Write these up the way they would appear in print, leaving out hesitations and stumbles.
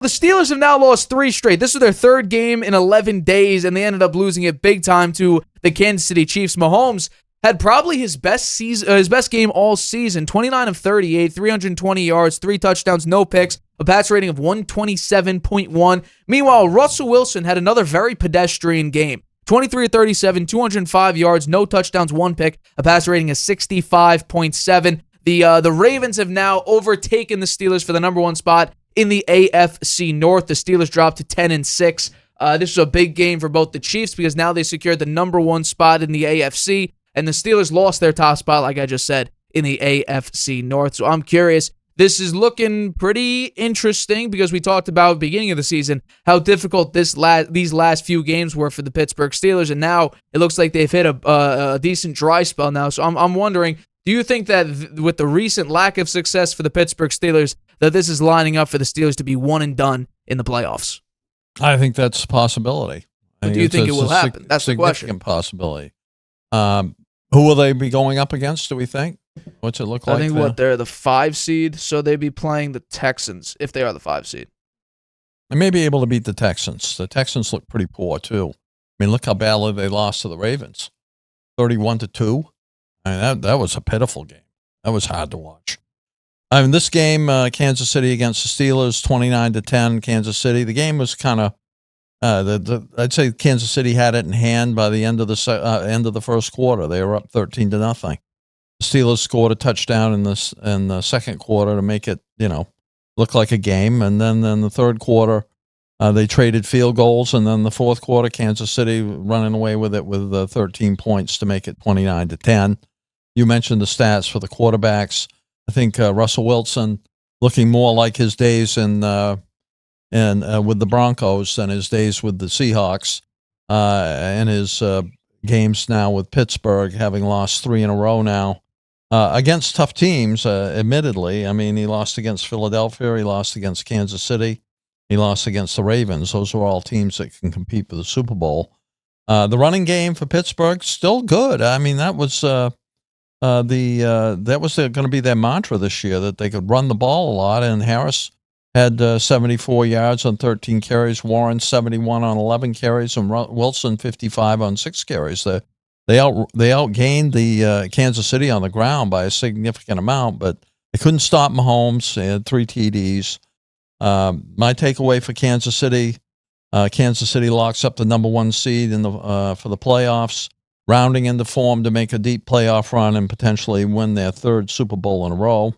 The Steelers have now lost 3 straight. This is their 3rd game in 11 days, and they ended up losing it big time to the Kansas City Chiefs. Mahomes had probably his best game all season, 29 of 38, 320 yards, 3 touchdowns, no picks, a passer rating of 127.1. Meanwhile, Russell Wilson had another very pedestrian game. 23 of 37, 205 yards, no touchdowns, 1 pick, a passer rating of 65.7. The Ravens have now overtaken the Steelers for the number 1 spot in the AFC North. The Steelers dropped to 10-6. This was a big game for both the Chiefs because now they secured the number 1 spot in the AFC, and the Steelers lost their top spot, like I just said, in the AFC North. So I'm curious. This is looking pretty interesting because we talked about at the beginning of the season how difficult these last few games were for the Pittsburgh Steelers, and now it looks like they've hit a decent dry spell now. So I'm wondering, do you think that with the recent lack of success for the Pittsburgh Steelers, that this is lining up for the Steelers to be one and done in the playoffs? I think that's a possibility. But do you think it will happen? That's the question. Significant possibility. Who will they be going up against, do we think? What's it look like? I think they're the 5 seed, so they'd be playing the Texans if they are the 5 seed. They may be able to beat the Texans. The Texans look pretty poor, too. I mean, look how badly they lost to the Ravens. 31-2. I mean, that was a pitiful game. That was hard to watch. I mean, this game, Kansas City against the Steelers, 29-10, Kansas City. The game was kind of, I'd say Kansas City had it in hand by the end of the first quarter. They were up 13-0. The Steelers scored a touchdown in the second quarter to make it, look like a game. And then in the third quarter, they traded field goals. And then the fourth quarter, Kansas City running away with it with 13 points to make it 29-10. You mentioned the stats for the quarterbacks. I think Russell Wilson looking more like his days with the Broncos than his days with the Seahawks, and his games now with Pittsburgh, having lost 3 in a row now against tough teams. Admittedly, I mean, he lost against Philadelphia, he lost against Kansas City, he lost against the Ravens. Those are all teams that can compete for the Super Bowl. The running game for Pittsburgh still good. I mean, that was going to be their mantra this year, that they could run the ball a lot. And Harris had 74 yards on 13 carries, Warren 71 on 11 carries, and Wilson 55 on 6 carries. They outgained the Kansas City on the ground by a significant amount, but they couldn't stop Mahomes. They had 3 TDs. My takeaway for Kansas City locks up the number 1 seed for the playoffs, rounding into form to make a deep playoff run and potentially win their 3rd Super Bowl in a row.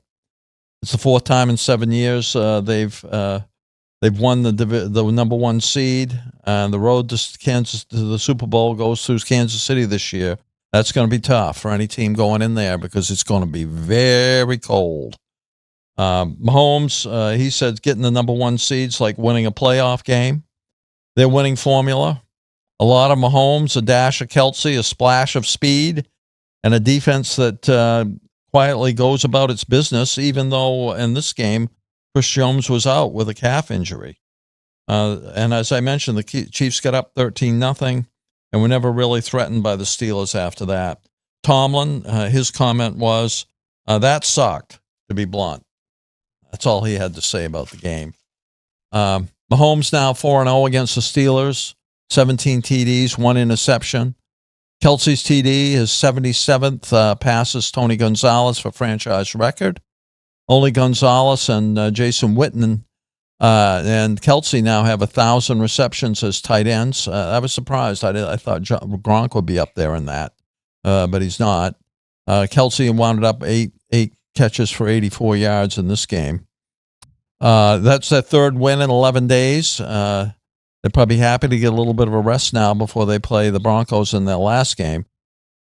It's the 4th time in 7 years they've won the number 1 seed, and the road to the Super Bowl goes through Kansas City this year. That's going to be tough for any team going in there because it's going to be very cold. Mahomes, he said getting the number 1 seed's like winning a playoff game. Their winning formula: a lot of Mahomes, a dash of Kelsey, a splash of speed, and a defense that quietly goes about its business, even though in this game, Chris Jones was out with a calf injury. And as I mentioned, the Chiefs got up 13-0 and were never really threatened by the Steelers after that. Tomlin, his comment was, that sucked, to be blunt. That's all he had to say about the game. Mahomes now 4-0 against the Steelers, 17 TDs, 1 interception. Kelsey's TD is 77th, passes Tony Gonzalez for franchise record. Only Gonzalez and Jason Witten and Kelsey now have 1,000 receptions as tight ends. I was surprised. I thought Gronk would be up there in that, but he's not. Kelsey wound up eight catches for 84 yards in this game. That's their 3rd win in 11 days. They're probably happy to get a little bit of a rest now before they play the Broncos in their last game.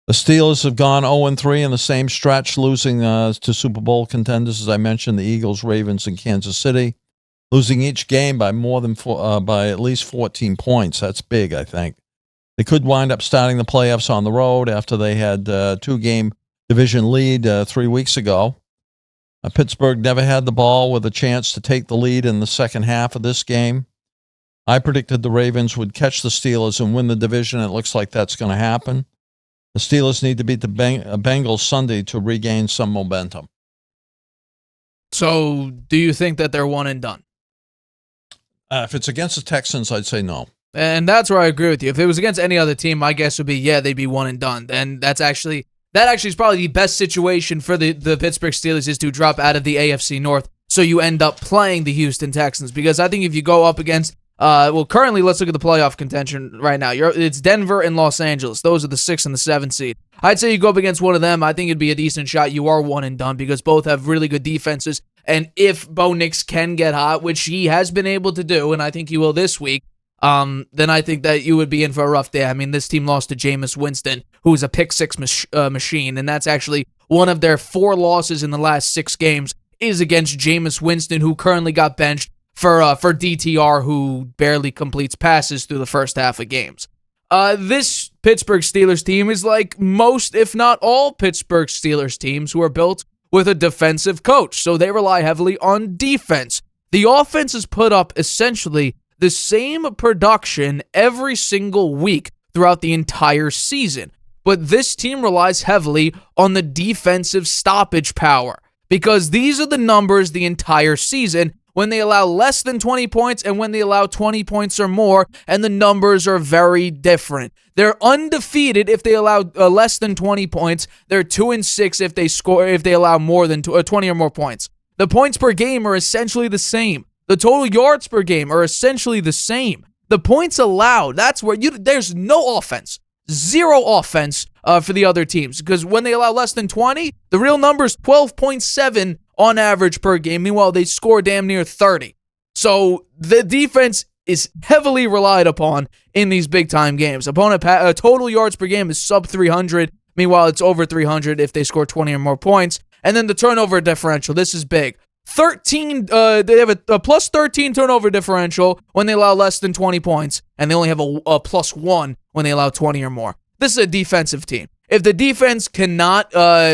The Steelers have gone 0-3 in the same stretch, losing to Super Bowl contenders, as I mentioned, the Eagles, Ravens, and Kansas City, losing each game by by at least 14 points. That's big, I think. They could wind up starting the playoffs on the road after they had a 2-game division lead 3 weeks ago. Pittsburgh never had the ball with a chance to take the lead in the second half of this game. I predicted the Ravens would catch the Steelers and win the division. It looks like that's going to happen. The Steelers need to beat the Bengals Sunday to regain some momentum. So, do you think that they're one and done? If it's against the Texans, I'd say no. And that's where I agree with you. If it was against any other team, my guess would be, yeah, they'd be one and done. And that actually is probably the best situation for the Pittsburgh Steelers is to drop out of the AFC North. So you end up playing the Houston Texans. Because I think if you go up against, currently, let's look at the playoff contention right now. It's Denver and Los Angeles. Those are the 6th and the 7th seed. I'd say you go up against one of them. I think it'd be a decent shot. You are one and done because both have really good defenses. And if Bo Nix can get hot, which he has been able to do, and I think he will this week, then I think that you would be in for a rough day. I mean, this team lost to Jameis Winston, who is a pick-six machine, and that's actually one of their 4 losses in the last 6 games is against Jameis Winston, who currently got benched for DTR, who barely completes passes through the first half of games. This Pittsburgh Steelers team is like most, if not all, Pittsburgh Steelers teams who are built with a defensive coach, so they rely heavily on defense. The offense has put up essentially the same production every single week throughout the entire season, but this team relies heavily on the defensive stoppage power because these are the numbers the entire season when they allow less than 20 points and when they allow 20 points or more, and the numbers are very different. They're undefeated if they allow less than 20 points. They're 2-6 if they allow more than 20 or more points. The points per game are essentially the same. The total yards per game are essentially the same. The points allowed, that's where there's no offense. Zero offense for the other teams because when they allow less than 20, the real number is 12.7 on average per game. Meanwhile, they score damn near 30. So the defense is heavily relied upon in these big-time games. Opponent total yards per game is sub 300. Meanwhile, it's over 300 if they score 20 or more points. And then the turnover differential. This is big. 13. They have a plus 13 turnover differential when they allow less than 20 points, and they only have a plus 1 when they allow 20 or more. This is a defensive team. If the defense cannot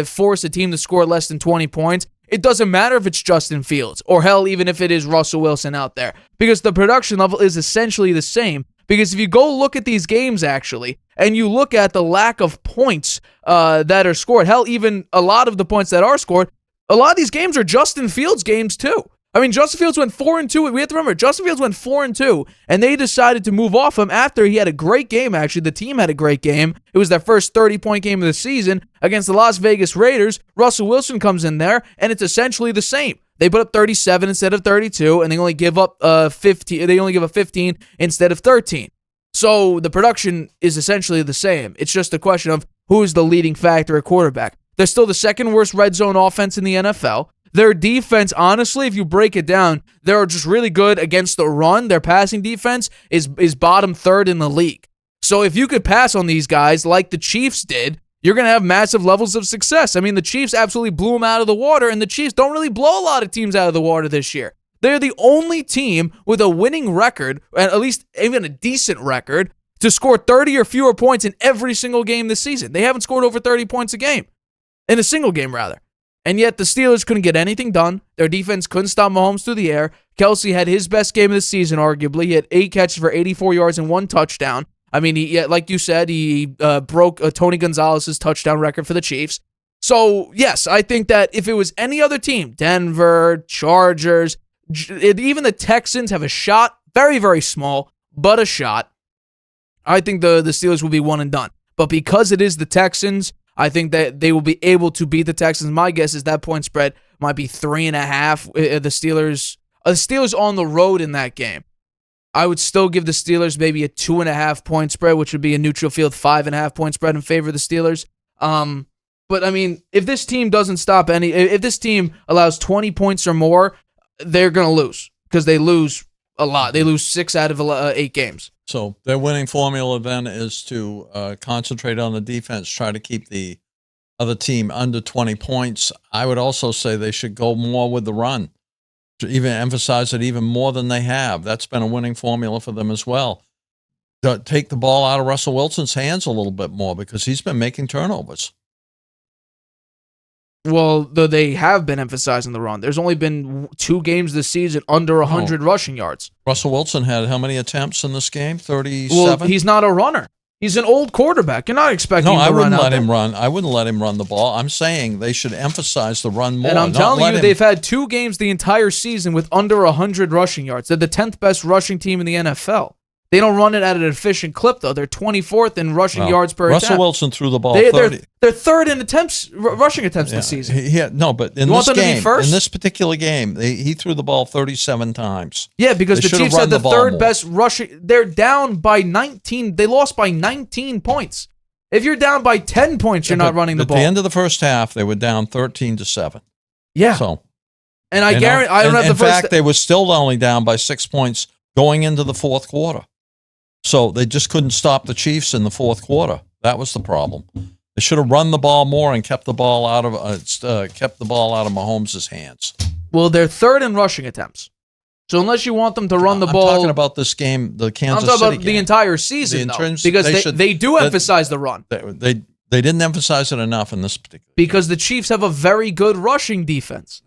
force a team to score less than 20 points, it doesn't matter if it's Justin Fields or hell, even if it is Russell Wilson out there, because the production level is essentially the same. Because if you go look at these games actually, and you look at the lack of points that are scored, hell, even a lot of the points that are scored, a lot of these games are Justin Fields games too. I mean, Justin Fields went 4-2. We have to remember, Justin Fields went 4-2, and they decided to move off him after he had a great game, actually. The team had a great game. It was their first 30-point game of the season against the Las Vegas Raiders. Russell Wilson comes in there, and it's essentially the same. They put up 37 instead of 32, and they only give up 15. They only give up 15 instead of 13. So the production is essentially the same. It's just a question of who is the leading factor at quarterback. They're still the second worst red zone offense in the NFL. Their defense, honestly, if you break it down, they're just really good against the run. Their passing defense is bottom 3rd in the league. So if you could pass on these guys like the Chiefs did, you're going to have massive levels of success. I mean, the Chiefs absolutely blew them out of the water, and the Chiefs don't really blow a lot of teams out of the water this year. They're the only team with a winning record, at least even a decent record, to score 30 or fewer points in every single game this season. They haven't scored over 30 points a game. In a single game, rather. And yet the Steelers couldn't get anything done. Their defense couldn't stop Mahomes through the air. Kelsey had his best game of the season, arguably. He had 8 catches for 84 yards and 1 touchdown. I mean, like you said, he broke Tony Gonzalez's touchdown record for the Chiefs. So, yes, I think that if it was any other team, Denver, Chargers, even the Texans have a shot, very, very small, but a shot. I think the Steelers will be one and done. But because it is the Texans, I think that they will be able to beat the Texans. My guess is that point spread might be 3.5. The Steelers on the road in that game. I would still give the Steelers maybe a 2.5 point spread, which would be a neutral field 5.5 point spread in favor of the Steelers. But I mean, if this team doesn't stop if this team allows 20 points or more, they're going to lose because they lose a lot. They lose 6 out of 8 games. So their winning formula then is to concentrate on the defense, try to keep the other team under 20 points. I would also say they should go more with the run, to even emphasize it even more than they have. That's been a winning formula for them as well. Take the ball out of Russell Wilson's hands a little bit more because he's been making turnovers. Well, though they have been emphasizing the run. There's only been 2 games this season under 100 rushing yards. Russell Wilson had how many attempts in this game? 37? Well, he's not a runner. He's an old quarterback. You're not expecting him to run out. No, I wouldn't let him run. I wouldn't let him run the ball. I'm saying they should emphasize the run more. And I'm telling you, they've had 2 games the entire season with under 100 rushing yards. They're the 10th best rushing team in the NFL. They don't run it at an efficient clip, though. They're 24th in rushing yards per attempt. Russell Wilson threw the ball 30. They're third in rushing attempts this season. But in this particular game, he threw the ball 37 times. Yeah, because the Chiefs had the third best rushing. They're down by 19. They lost by 19 points. If you're down by 10 points, you're not running the ball. At the end of the first half, they were down 13-7. Yeah. So, and I guarantee I don't have the first. In fact, they were still only down by 6 points going into the fourth quarter. So they just couldn't stop the Chiefs in the fourth quarter. That was the problem. They should have run the ball more and kept the ball out of Mahomes' hands. Well, they're third in rushing attempts. So unless you want them to run the ball, I'm talking about this game, the Kansas City game. I'm talking about the entire season, because they do emphasize the run. They didn't emphasize it enough in this particular game. Because the Chiefs have a very good rushing defense.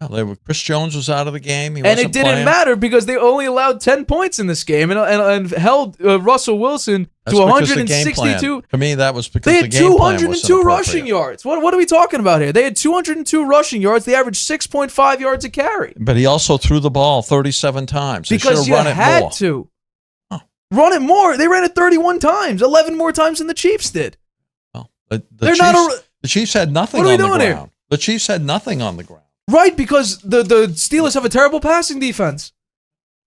Chris Jones was out of the game. And it didn't matter because they only allowed 10 points in this game and held Russell Wilson to 162. To me, that was because they the game plan was 202 rushing yards. What are we talking about here? They had 202 rushing yards. They averaged 6.5 yards a carry. But he also threw the ball 37 times. Because you had to. Run it more. They ran it 31 times, 11 more times than the Chiefs did. The Chiefs had nothing on the ground. Here? The Chiefs had nothing on the ground. Right, because the Steelers have a terrible passing defense.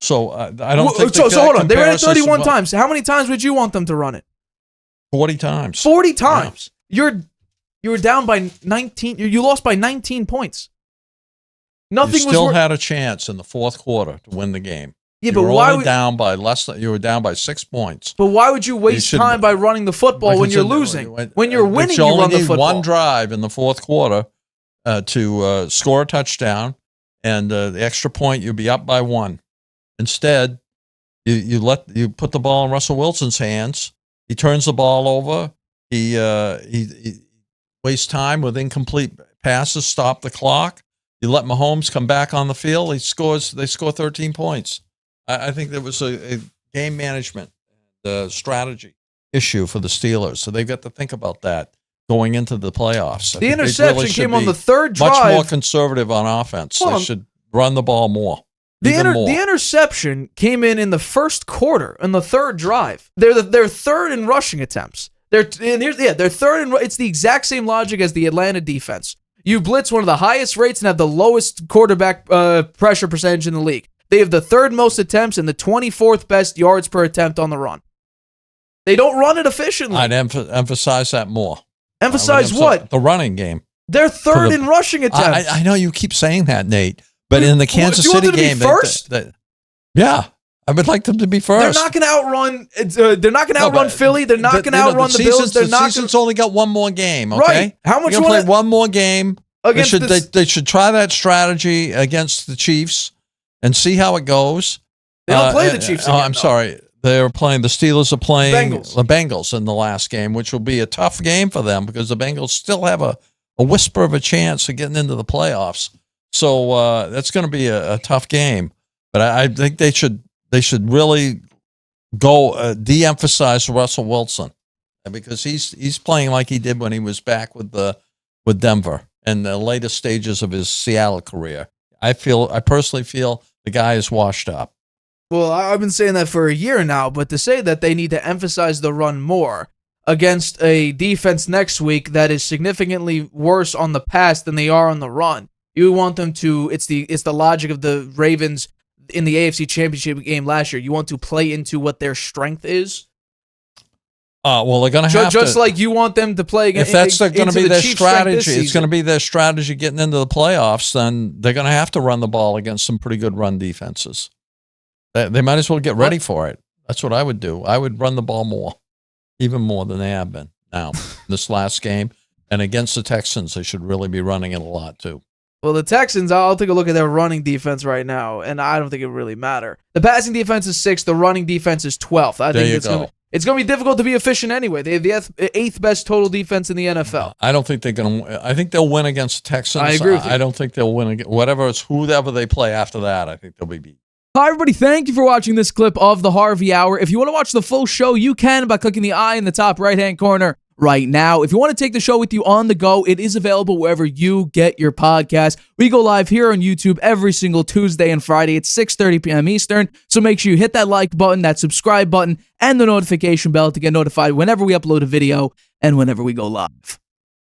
So I don't think. So hold on. They ran it 31 times. How many times would you want them to run it? 40 times. 40 times. Yeah. You were down by 19. You lost by 19 points. Nothing. You still had a chance in the fourth quarter to win the game. Yeah, but why were down by less than you were down by 6 points. But why would you waste time by running the football when you're losing? When you're winning, you run the football. You only need one drive in the fourth quarter to score a touchdown, and the extra point you'd be up by 1. Instead, you put the ball in Russell Wilson's hands. He turns the ball over. He wastes time with incomplete passes. Stop the clock. You let Mahomes come back on the field. They score 13 points. I think there was a game management strategy issue for the Steelers, so they've got to think about that going into the playoffs. The interception came on the third drive. Much more conservative on offense. They should run the ball more. The interception came in the first quarter, in the third drive. They're third in rushing attempts. They're third in. It's the exact same logic as the Atlanta defense. You blitz one of the highest rates and have the lowest quarterback pressure percentage in the league. They have the third most attempts and the 24th best yards per attempt on the run. They don't run it efficiently. I'd emphasize that more. Emphasize what? The running game. They're third in rushing attempts. I know you keep saying that, Nate, but in the Kansas City game, first? Yeah, I would like them to be first. They're not going to outrun. They're not going to outrun Philly. They're not going to outrun the Bills. The season's only got one more game. Okay, right? How much? You're going to play one more game. They should try that strategy against the Chiefs and see how it goes. They don't play the Chiefs again. I'm sorry. They're playing. The Steelers are playing Bengals. the Bengals in the last game, which will be a tough game for them because the Bengals still have a whisper of a chance of getting into the playoffs. So that's going to be a tough game. But I think they should really go de-emphasize Russell Wilson because he's playing like he did when he was back with Denver in the latest stages of his Seattle career. I personally feel the guy is washed up. Well, I've been saying that for a year now, but to say that they need to emphasize the run more against a defense next week that is significantly worse on the pass than they are on the run, you want them to. It's the logic of the Ravens in the AFC Championship game last year. You want to play into what their strength is. Well, they're going to have just like you want them to play against. If that's going to be their strategy, it's going to be their strategy getting into the playoffs. Then they're going to have to run the ball against some pretty good run defenses. They might as well get ready for it. That's what I would do. I would run the ball more, even more than they have been now this last game. And against the Texans, they should really be running it a lot too. Well, the Texans, I'll take a look at their running defense right now, and I don't think it really matter. The passing defense is 6th. The running defense is 12th. I think it's going to be difficult to be efficient anyway. They have the 8th best total defense in the NFL. I don't think they're going to. I think they'll win against the Texans. I agree with you. I don't think they'll win against whoever they play after that. I think they'll be beat. Hi, everybody. Thank you for watching this clip of the Harvey Hour. If you want to watch the full show, you can by clicking the I in the top right-hand corner right now. If you want to take the show with you on the go, it is available wherever you get your podcast. We go live here on YouTube every single Tuesday and Friday at 6:30 p.m. Eastern. So make sure you hit that like button, that subscribe button, and the notification bell to get notified whenever we upload a video and whenever we go live.